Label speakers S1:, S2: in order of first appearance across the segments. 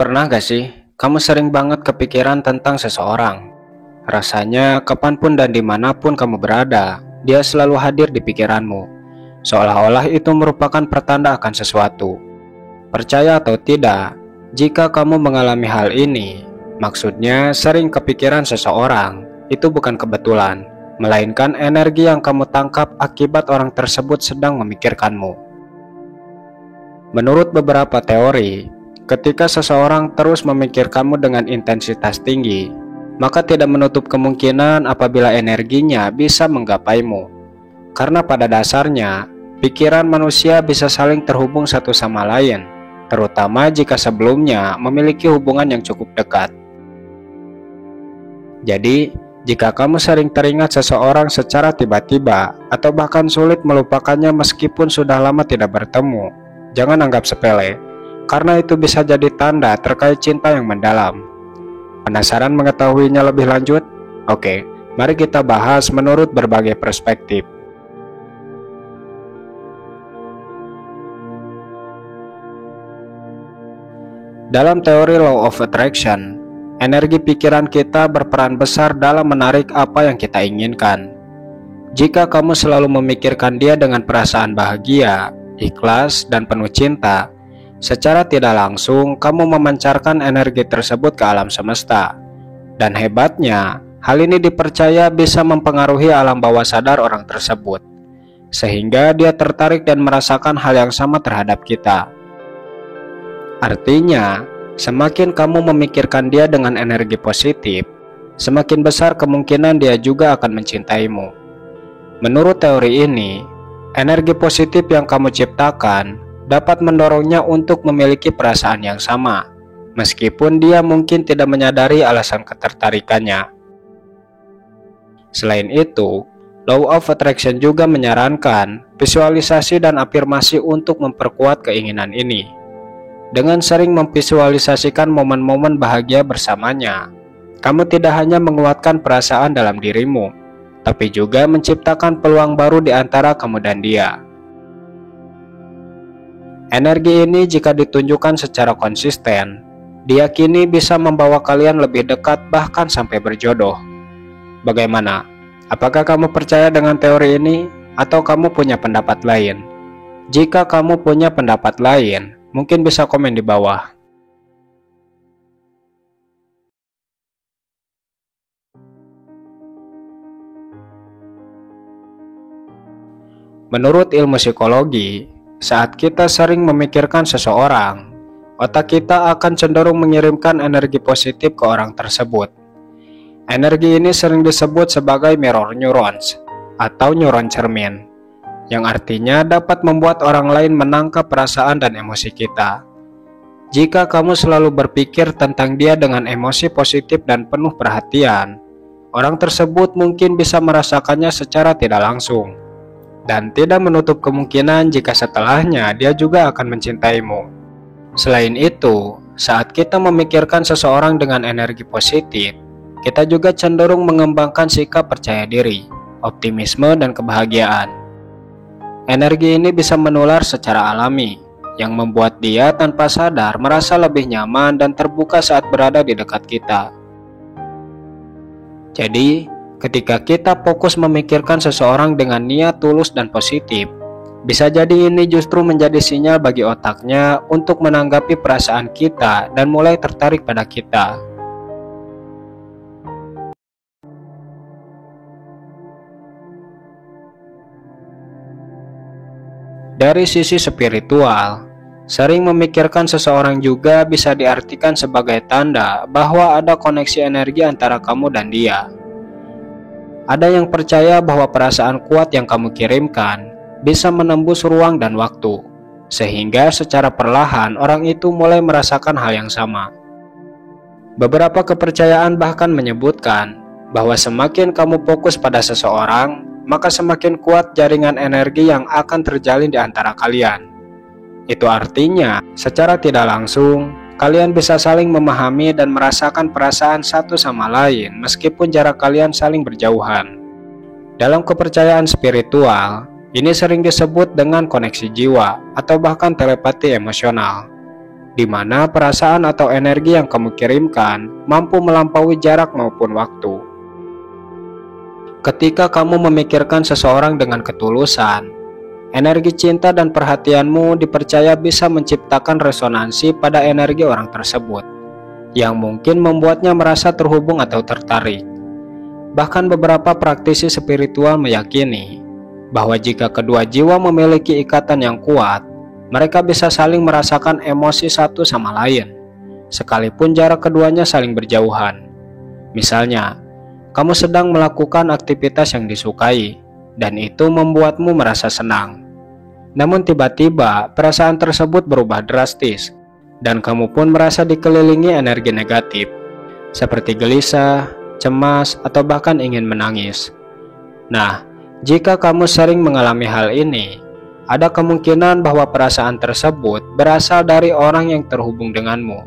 S1: Pernah gak sih, kamu sering banget kepikiran tentang seseorang? Rasanya kapanpun dan dimanapun kamu berada, dia selalu hadir di pikiranmu. Seolah-olah itu merupakan pertanda akan sesuatu. Percaya atau tidak, jika kamu mengalami hal ini, maksudnya sering kepikiran seseorang, itu bukan kebetulan, melainkan energi yang kamu tangkap akibat orang tersebut sedang memikirkanmu. Menurut beberapa teori, ketika seseorang terus memikirkanmu dengan intensitas tinggi, maka tidak menutup kemungkinan apabila energinya bisa menggapaimu. Karena pada dasarnya, pikiran manusia bisa saling terhubung satu sama lain, terutama jika sebelumnya memiliki hubungan yang cukup dekat. Jadi, jika kamu sering teringat seseorang secara tiba-tiba, atau bahkan sulit melupakannya meskipun sudah lama tidak bertemu, jangan anggap sepele, karena itu bisa jadi tanda terkait cinta yang mendalam. Penasaran mengetahuinya lebih lanjut? Oke, mari kita bahas menurut berbagai perspektif. Dalam teori Law of Attraction, energi pikiran kita berperan besar dalam menarik apa yang kita inginkan. Jika kamu selalu memikirkan dia dengan perasaan bahagia, ikhlas, dan penuh cinta, secara tidak langsung kamu memancarkan energi tersebut ke alam semesta. Dan hebatnya, hal ini dipercaya bisa mempengaruhi alam bawah sadar orang tersebut, sehingga dia tertarik dan merasakan hal yang sama terhadap kita. Artinya, semakin kamu memikirkan dia dengan energi positif, semakin besar kemungkinan dia juga akan mencintaimu. Menurut teori ini, energi positif yang kamu ciptakan dapat mendorongnya untuk memiliki perasaan yang sama, meskipun dia mungkin tidak menyadari alasan ketertarikannya. Selain itu, Law of Attraction juga menyarankan visualisasi dan afirmasi untuk memperkuat keinginan ini. Dengan sering memvisualisasikan momen-momen bahagia bersamanya, kamu tidak hanya menguatkan perasaan dalam dirimu, tapi juga menciptakan peluang baru di antara kamu dan dia. Energi ini jika ditunjukkan secara konsisten, diyakini bisa membawa kalian lebih dekat bahkan sampai berjodoh. Bagaimana? Apakah kamu percaya dengan teori ini atau kamu punya pendapat lain? Jika kamu punya pendapat lain, mungkin bisa komen di bawah. Menurut ilmu psikologi, saat kita sering memikirkan seseorang, otak kita akan cenderung mengirimkan energi positif ke orang tersebut. Energi ini sering disebut sebagai mirror neurons atau neuron cermin, yang artinya dapat membuat orang lain menangkap perasaan dan emosi kita. Jika kamu selalu berpikir tentang dia dengan emosi positif dan penuh perhatian, orang tersebut mungkin bisa merasakannya secara tidak langsung. Dan tidak menutup kemungkinan jika setelahnya dia juga akan mencintaimu. Selain itu, saat kita memikirkan seseorang dengan energi positif, kita juga cenderung mengembangkan sikap percaya diri, optimisme, dan kebahagiaan. Energi ini bisa menular secara alami, yang membuat dia tanpa sadar merasa lebih nyaman dan terbuka saat berada di dekat kita. Jadi, ketika kita fokus memikirkan seseorang dengan niat tulus dan positif, bisa jadi ini justru menjadi sinyal bagi otaknya untuk menanggapi perasaan kita dan mulai tertarik pada kita. Dari sisi spiritual, sering memikirkan seseorang juga bisa diartikan sebagai tanda bahwa ada koneksi energi antara kamu dan dia. Ada yang percaya bahwa perasaan kuat yang kamu kirimkan bisa menembus ruang dan waktu, sehingga secara perlahan orang itu mulai merasakan hal yang sama. Beberapa kepercayaan bahkan menyebutkan bahwa semakin kamu fokus pada seseorang, maka semakin kuat jaringan energi yang akan terjalin di antara kalian. Itu artinya, secara tidak langsung, kalian bisa saling memahami dan merasakan perasaan satu sama lain meskipun jarak kalian saling berjauhan. Dalam kepercayaan spiritual, ini sering disebut dengan koneksi jiwa atau bahkan telepati emosional. di mana perasaan atau energi yang kamu kirimkan mampu melampaui jarak maupun waktu. Ketika kamu memikirkan seseorang dengan ketulusan, energi cinta dan perhatianmu dipercaya bisa menciptakan resonansi pada energi orang tersebut, yang mungkin membuatnya merasa terhubung atau tertarik. Bahkan beberapa praktisi spiritual meyakini bahwa jika kedua jiwa memiliki ikatan yang kuat, mereka bisa saling merasakan emosi satu sama lain, sekalipun jarak keduanya saling berjauhan. Misalnya, kamu sedang melakukan aktivitas yang disukai, dan itu membuatmu merasa senang. Namun tiba-tiba, perasaan tersebut berubah drastis, dan kamu pun merasa dikelilingi energi negatif, seperti gelisah, cemas, atau bahkan ingin menangis. Nah, jika kamu sering mengalami hal ini, ada kemungkinan bahwa perasaan tersebut berasal dari orang yang terhubung denganmu.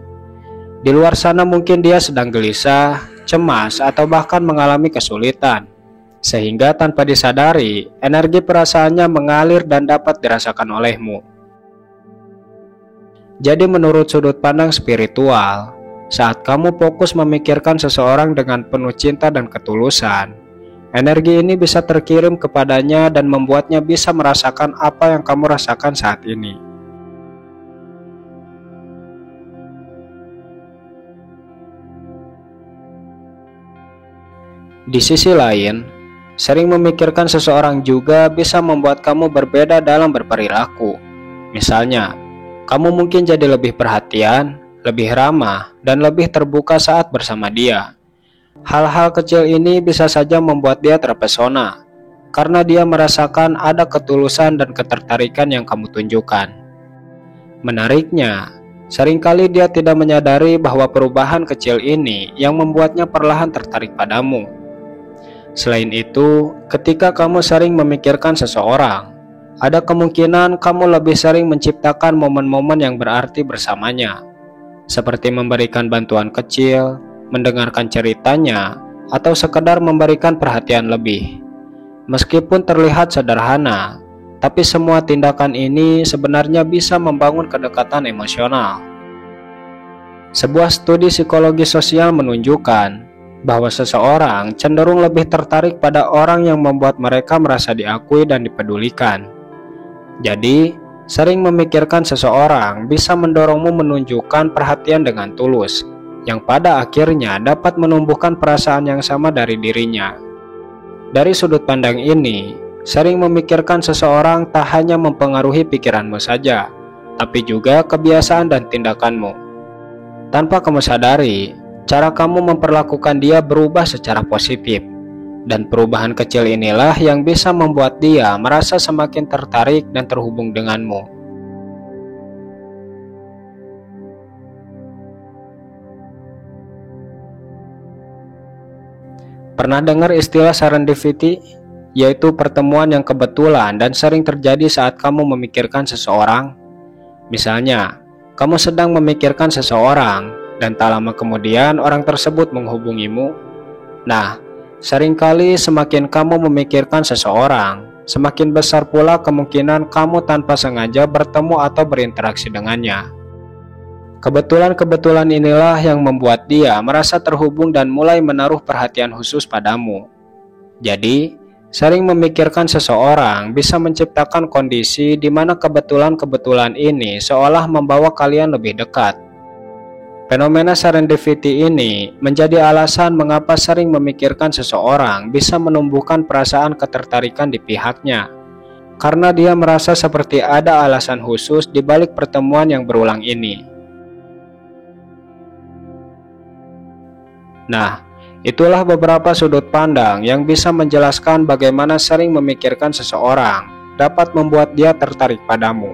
S1: Di luar sana mungkin dia sedang gelisah, cemas, atau bahkan mengalami kesulitan, sehingga tanpa disadari, energi perasaannya mengalir dan dapat dirasakan olehmu. Jadi menurut sudut pandang spiritual, saat kamu fokus memikirkan seseorang dengan penuh cinta dan ketulusan, energi ini bisa terkirim kepadanya dan membuatnya bisa merasakan apa yang kamu rasakan saat ini. Di sisi lain, sering memikirkan seseorang juga bisa membuat kamu berbeda dalam berperilaku. Misalnya, kamu mungkin jadi lebih perhatian, lebih ramah, dan lebih terbuka saat bersama dia. Hal-hal kecil ini bisa saja membuat dia terpesona, karena dia merasakan ada ketulusan dan ketertarikan yang kamu tunjukkan. Menariknya, seringkali dia tidak menyadari bahwa perubahan kecil ini yang membuatnya perlahan tertarik padamu. Selain itu, ketika kamu sering memikirkan seseorang, ada kemungkinan kamu lebih sering menciptakan momen-momen yang berarti bersamanya, seperti memberikan bantuan kecil, mendengarkan ceritanya, atau sekedar memberikan perhatian lebih. Meskipun terlihat sederhana, tapi semua tindakan ini sebenarnya bisa membangun kedekatan emosional. Sebuah studi psikologi sosial menunjukkan bahwa seseorang cenderung lebih tertarik pada orang yang membuat mereka merasa diakui dan dipedulikan. Jadi, sering memikirkan seseorang bisa mendorongmu menunjukkan perhatian dengan tulus, yang pada akhirnya dapat menumbuhkan perasaan yang sama dari dirinya. Dari sudut pandang ini, sering memikirkan seseorang tak hanya mempengaruhi pikiranmu saja, tapi juga kebiasaan dan tindakanmu. Tanpa kamu sadari, cara kamu memperlakukan dia berubah secara positif, dan perubahan kecil inilah yang bisa membuat dia merasa semakin tertarik dan terhubung denganmu. Pernah dengar istilah serendipity, yaitu pertemuan yang kebetulan dan sering terjadi saat kamu memikirkan seseorang? Misalnya, kamu sedang memikirkan seseorang, dan tak lama kemudian orang tersebut menghubungimu. Nah, seringkali semakin kamu memikirkan seseorang, semakin besar pula kemungkinan kamu tanpa sengaja bertemu atau berinteraksi dengannya. Kebetulan-kebetulan inilah yang membuat dia merasa terhubung dan mulai menaruh perhatian khusus padamu. Jadi, sering memikirkan seseorang bisa menciptakan kondisi di mana kebetulan-kebetulan ini seolah membawa kalian lebih dekat. Fenomena serendipity ini menjadi alasan mengapa sering memikirkan seseorang bisa menumbuhkan perasaan ketertarikan di pihaknya, karena dia merasa seperti ada alasan khusus di balik pertemuan yang berulang ini. Nah, itulah beberapa sudut pandang yang bisa menjelaskan bagaimana sering memikirkan seseorang dapat membuat dia tertarik padamu.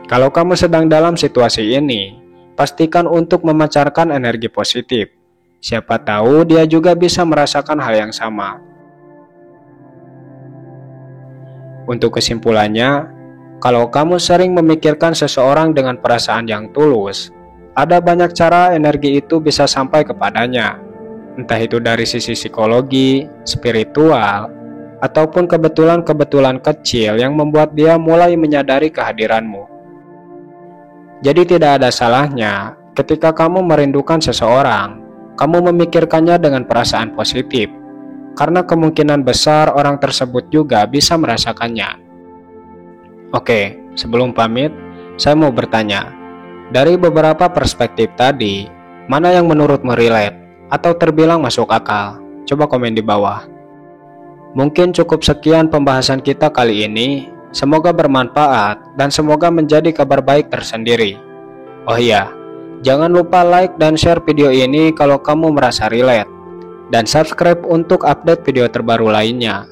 S1: Kalau kamu sedang dalam situasi ini, pastikan untuk memancarkan energi positif. Siapa tahu dia juga bisa merasakan hal yang sama. Untuk kesimpulannya, kalau kamu sering memikirkan seseorang dengan perasaan yang tulus, ada banyak cara energi itu bisa sampai kepadanya. Entah itu dari sisi psikologi, spiritual, ataupun kebetulan-kebetulan kecil yang membuat dia mulai menyadari kehadiranmu. Jadi tidak ada salahnya ketika kamu merindukan seseorang, kamu memikirkannya dengan perasaan positif, karena kemungkinan besar orang tersebut juga bisa merasakannya. Oke, sebelum pamit, saya mau bertanya, dari beberapa perspektif tadi, mana yang menurutmu relate atau terbilang masuk akal? Coba komen di bawah. Mungkin cukup sekian pembahasan kita kali ini. Semoga bermanfaat dan semoga menjadi kabar baik tersendiri. Oh iya, jangan lupa like dan share video ini kalau kamu merasa relate. Dan subscribe untuk update video terbaru lainnya.